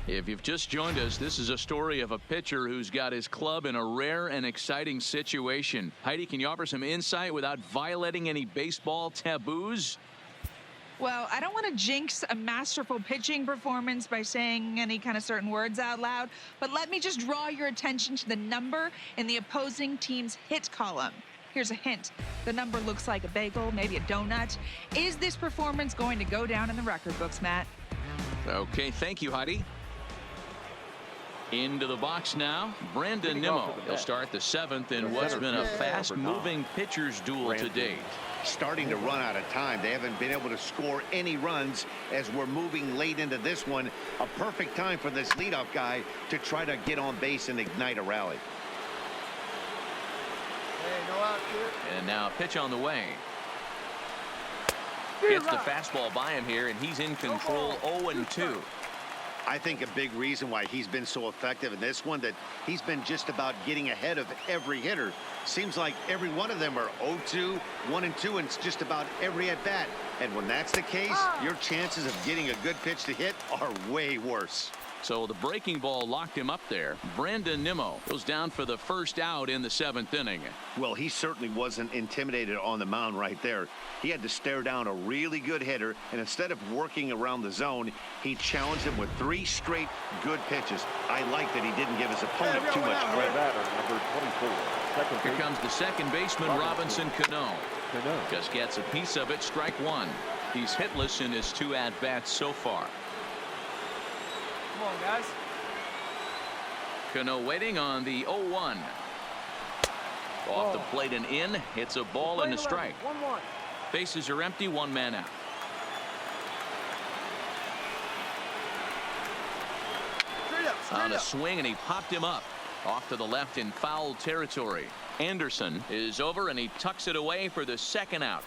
If you've just joined us, this is a story of a pitcher who's got his club in a rare and exciting situation. Heidi, can you offer some insight without violating any baseball taboos? Well, I don't want to jinx a masterful pitching performance by saying any kind of certain words out loud, but let me just draw your attention to the number in the opposing team's hit column. Here's a hint. The number looks like a bagel, maybe a donut. Is this performance going to go down in the record books, Matt? Okay, thank you, Heidi. Into the box now, Brandon Nimmo. He'll start the seventh in what's been a fast-moving pitcher's duel to date. Starting to run out of time. They haven't been able to score any runs as we're moving late into this one. A perfect time for this leadoff guy to try to get on base and ignite a rally. And now a pitch on the way. Gets the fastball by him here, and he's in control 0-2. I think a big reason why he's been so effective in this one, that he's been just about getting ahead of every hitter. Seems like every one of them are 0-2, 1-2, and it's just about every at bat. And when that's the case, your chances of getting a good pitch to hit are way worse. So the breaking ball locked him up there. Brandon Nimmo goes down for the first out in the seventh inning. Well, he certainly wasn't intimidated on the mound right there. He had to stare down a really good hitter, and instead of working around the zone, he challenged him with 3 straight good pitches. I like that he didn't give his opponent too much credit. Here comes the second baseman, Robinson Cano. Just gets a piece of it, strike one. He's hitless in his 2 at-bats so far. Come on, guys. Cano waiting on the 0-1. Off the plate and in. Hits a ball and a strike. 1-1. Bases are empty, 1 man out. On a swing, and he popped him up. Off to the left in foul territory. Anderson is over, and he tucks it away for the second out.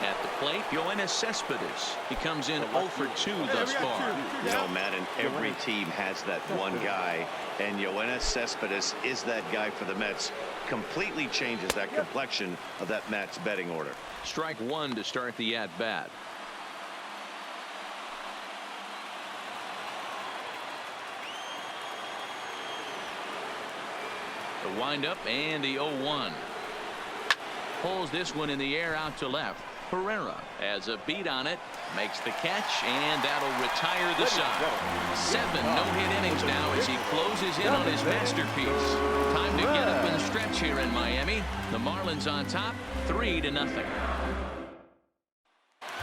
At the plate, Yoenis Cespedes. He comes in 0 for 2 thus far. You know, Matt, and every team has that one guy, and Yoenis Cespedes is that guy for the Mets. Completely changes that complexion of that Mets betting order. Strike one to start the at-bat. The windup and the 0-1. Pulls this one in the air out to left. Herrera has a beat on it, makes the catch, and that'll retire the side. 7 no-hit innings now as he closes in on his masterpiece. Time to get up and stretch here in Miami. The Marlins on top, 3-0.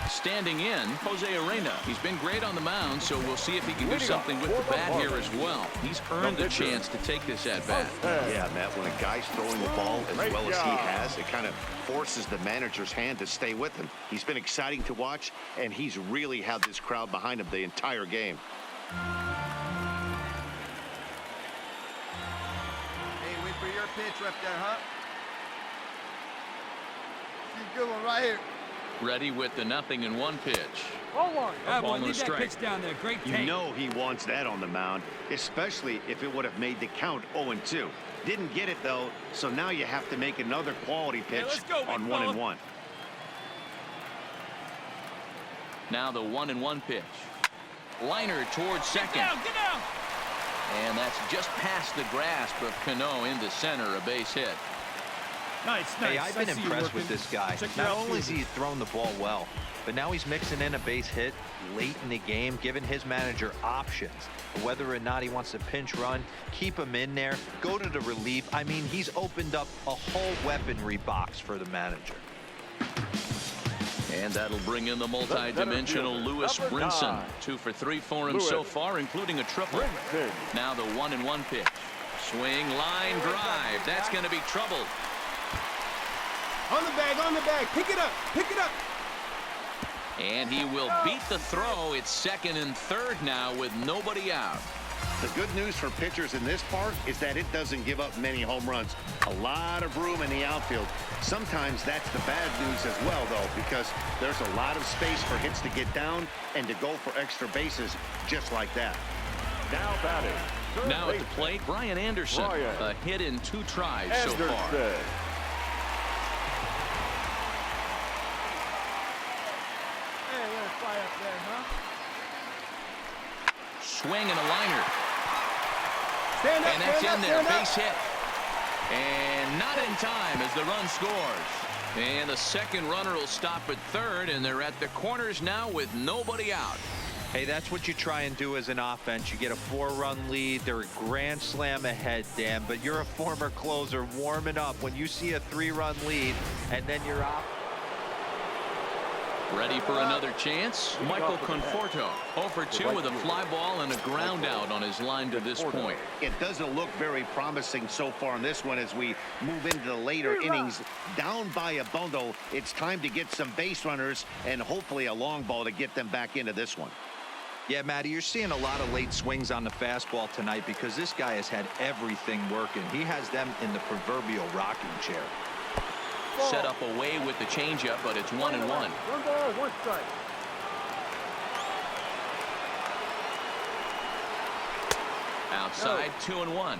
Standing in, Jose Urena. He's been great on the mound, so we'll see if he can do something with the bat here as well. He's earned the chance to take this at-bat. Yeah, Matt, when a guy's throwing the ball as well as he has, it kind of forces the manager's hand to stay with him. He's been exciting to watch, and he's really had this crowd behind him the entire game. Hey, wait for your pitch right there, huh? See a good one right here. Ready with the 0-1 pitch. Hold on. A ball and a strike. Pitch down there. Great take. You know he wants that on the mound, especially if it would have made the count 0-2. Didn't get it, though, so now you have to make another quality pitch on 1-1. Now the 1-1 pitch. Liner towards second. Get down. And that's just past the grasp of Cano into center, a base hit. Nice. Hey, I've been impressed with this guy. Not only has he thrown the ball well, but now he's mixing in a base hit late in the game, giving his manager options. Whether or not he wants to pinch run, keep him in there, go to the relief. I mean, he's opened up a whole weaponry box for the manager. And that'll bring in the multi-dimensional Lewis Brinson. 2 for 3 for him so far, including a triple. Now the 1-1 pitch. Swing, line, drive. That's going to be trouble. On the bag, pick it up, And he will beat the throw. It's second and third now with nobody out. The good news for pitchers in this park is that it doesn't give up many home runs. A lot of room in the outfield. Sometimes that's the bad news as well, though, because there's a lot of space for hits to get down and to go for extra bases just like that. Now batting. Now at the plate, Brian Anderson. A hit in 2 tries so far. Swing and a liner. Stand up, And that's in there. stand up. Base hit. And not in time as the run scores. And the second runner will stop at third, and they're at the corners now with nobody out. Hey, that's what you try and do as an offense. You get a 4-run lead. They're a grand slam ahead, Dan, but you're a former closer warming up when you see a 3-run lead, and then you're off. Ready for another chance. Michael Conforto 0 for 2 with a fly ball and a ground out on his line to this point. It doesn't look very promising so far in this one as we move into the later innings. Down by a bundle, it's time to get some base runners and hopefully a long ball to get them back into this one. Yeah, Matty, you're seeing a lot of late swings on the fastball tonight because this guy has had everything working. He has them in the proverbial rocking chair. Set up away with the changeup, but it's 1-1. 1 ball, 1 strike. Outside, 2-1.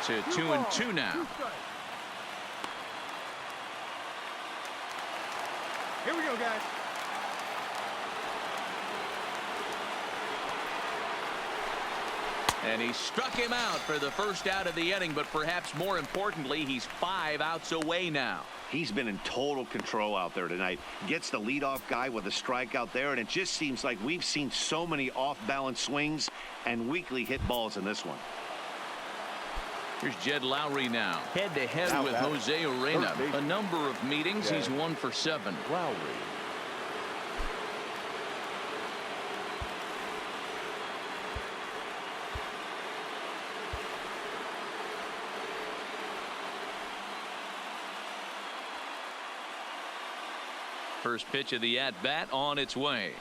To 2-2 now. 2 strikes. Here we go, guys. And he struck him out for the first out of the inning, but perhaps more importantly, he's 5 outs away now. He's been in total control out there tonight. Gets the leadoff guy with a strikeout there, and it just seems like we've seen so many off-balance swings and weakly hit balls in this one. Here's Jed Lowry now, head-to-head with Jose Urena. A number of meetings, he's 1 for 7. Lowry. First pitch of the at-bat on its way.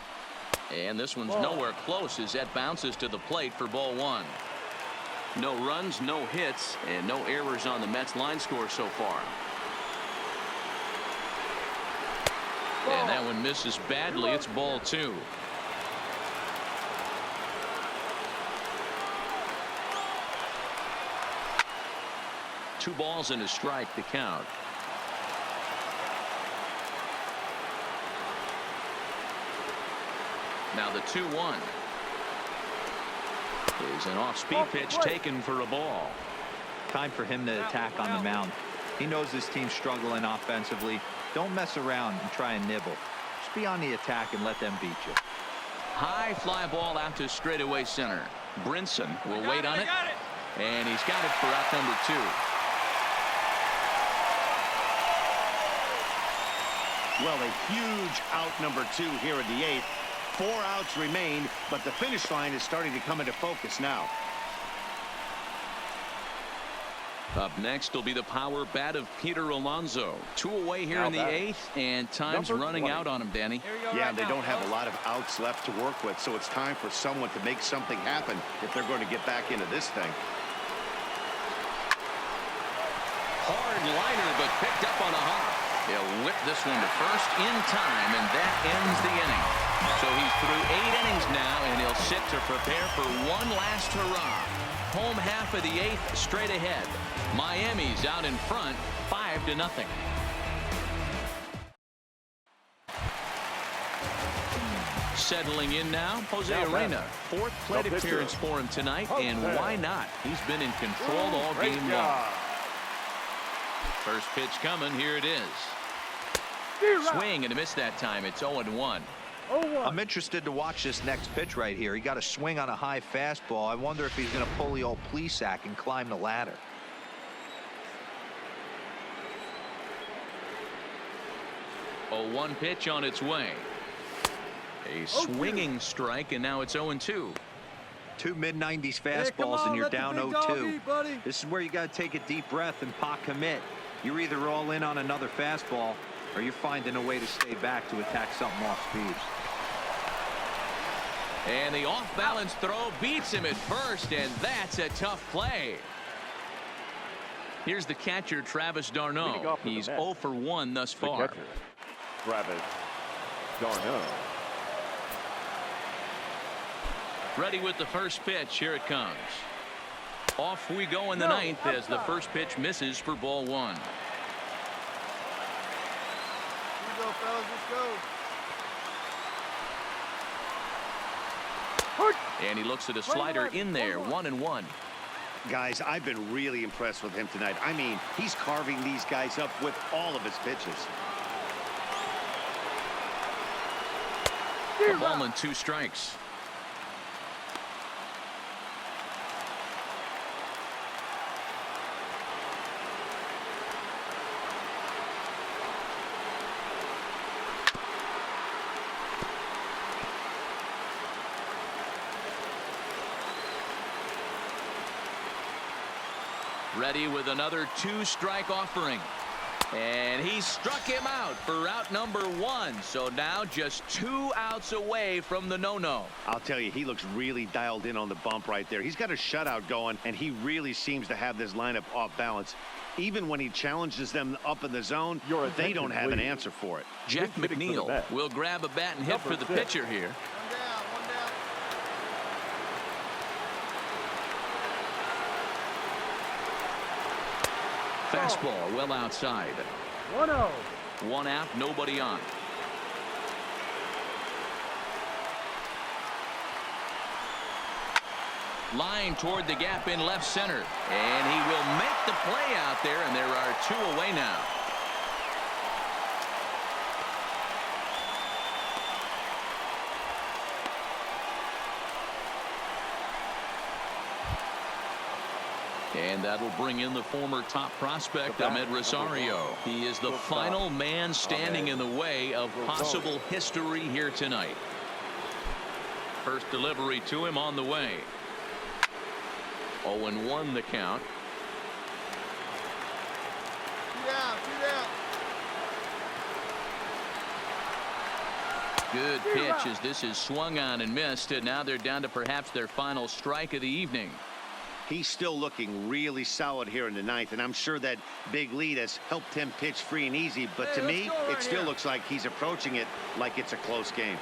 And this one's nowhere close as that bounces to the plate for ball 1. No runs, no hits, and no errors on the Mets line score so far. And that one misses badly. It's ball 2. Two balls and a strike to count. Now the 2-1 is an off-speed pitch taken for a ball. Time for him to attack on the mound. He knows his team's struggling offensively. Don't mess around and try and nibble. Just be on the attack and let them beat you. High fly ball out to straightaway center. Brinson will wait on it. And he's got it for out number 2. Well, a huge out number 2 here in the 8th. 4 outs remain, but the finish line is starting to come into focus now. Up next will be the power bat of Peter Alonso. 2 away here in the 8th, and time's running out on him, Danny. Yeah, they don't have a lot of outs left to work with, so it's time for someone to make something happen if they're going to get back into this thing. Hard liner, but picked up on a hop. He'll whip this one to first in time, and that ends the inning. So he's through 8 innings now, and he'll sit to prepare for one last hurrah. Home half of the 8th straight ahead. Miami's out in front 5-0. Settling in now, Jose Urena. 4th plate appearance for him tonight, and why not? He's been in control all game long. First pitch coming. Here it is. Swing and a miss that time. It's 0-1. I'm interested to watch this next pitch right here. He got a swing on a high fastball. I wonder if he's going to pull the old Plesac and climb the ladder. A 1 pitch on its way. A swinging strike, and now it's 0-2. 2 mid-90s fastballs, and you're down 0-2. This is where you got to take a deep breath and pot commit. You're either all in on another fastball or you're finding a way to stay back to attack something off speed. And the off-balance throw beats him at first, and that's a tough play. Here's the catcher, Travis d'Arnaud. He's 0 for 1 thus far. Catcher, Travis d'Arnaud. Ready with the first pitch. Here it comes. Off we go in the ninth as the first pitch misses for ball 1. Here we go, fellas. Let's go. And he looks at a slider in there. 1-1. Guys, I've been really impressed with him tonight. I mean, he's carving these guys up with all of his pitches. A ball and 2 strikes. Ready with another 2-strike offering. And he struck him out for out number 1. So now just 2 outs away from the no-no. I'll tell you, he looks really dialed in on the bump right there. He's got a shutout going, and he really seems to have this lineup off balance. Even when he challenges them up in the zone, they don't have an answer for it. Jeff McNeil will grab a bat and hit for the pitcher here. Fastball well outside. 1-0. 1 out, nobody on. Line toward the gap in left center. And he will make the play out there, and there are 2 away now. And that'll bring in the former top prospect, Ahmed Rosario. He is the final man standing in the way of possible history here tonight. First delivery to him on the way. 0-1 the count. 2 down, 2 down. Good pitch as this is swung on and missed, and now they're down to perhaps their final strike of the evening. He's still looking really solid here in the ninth, and I'm sure that big lead has helped him pitch free and easy. But to me, it still looks like he's approaching it like it's a close game.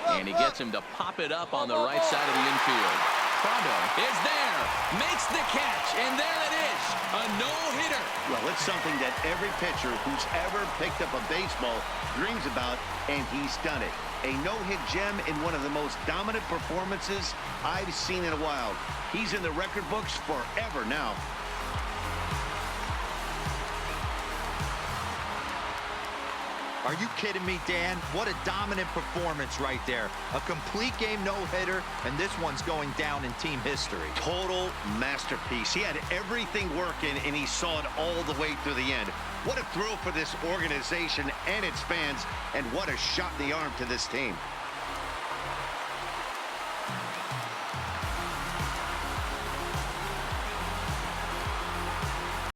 And he gets him to pop it up on the right side of the infield. Partido is there, makes the catch, and there it is, a no-hitter. Well, it's something that every pitcher who's ever picked up a baseball dreams about, and he's done it. A no-hit gem in one of the most dominant performances I've seen in a while. He's in the record books forever now. Are you kidding me, Dan? What a dominant performance right there. A complete game no-hitter, and this one's going down in team history. Total masterpiece. He had everything working, and he saw it all the way through the end. What a thrill for this organization and its fans, and what a shot in the arm to this team.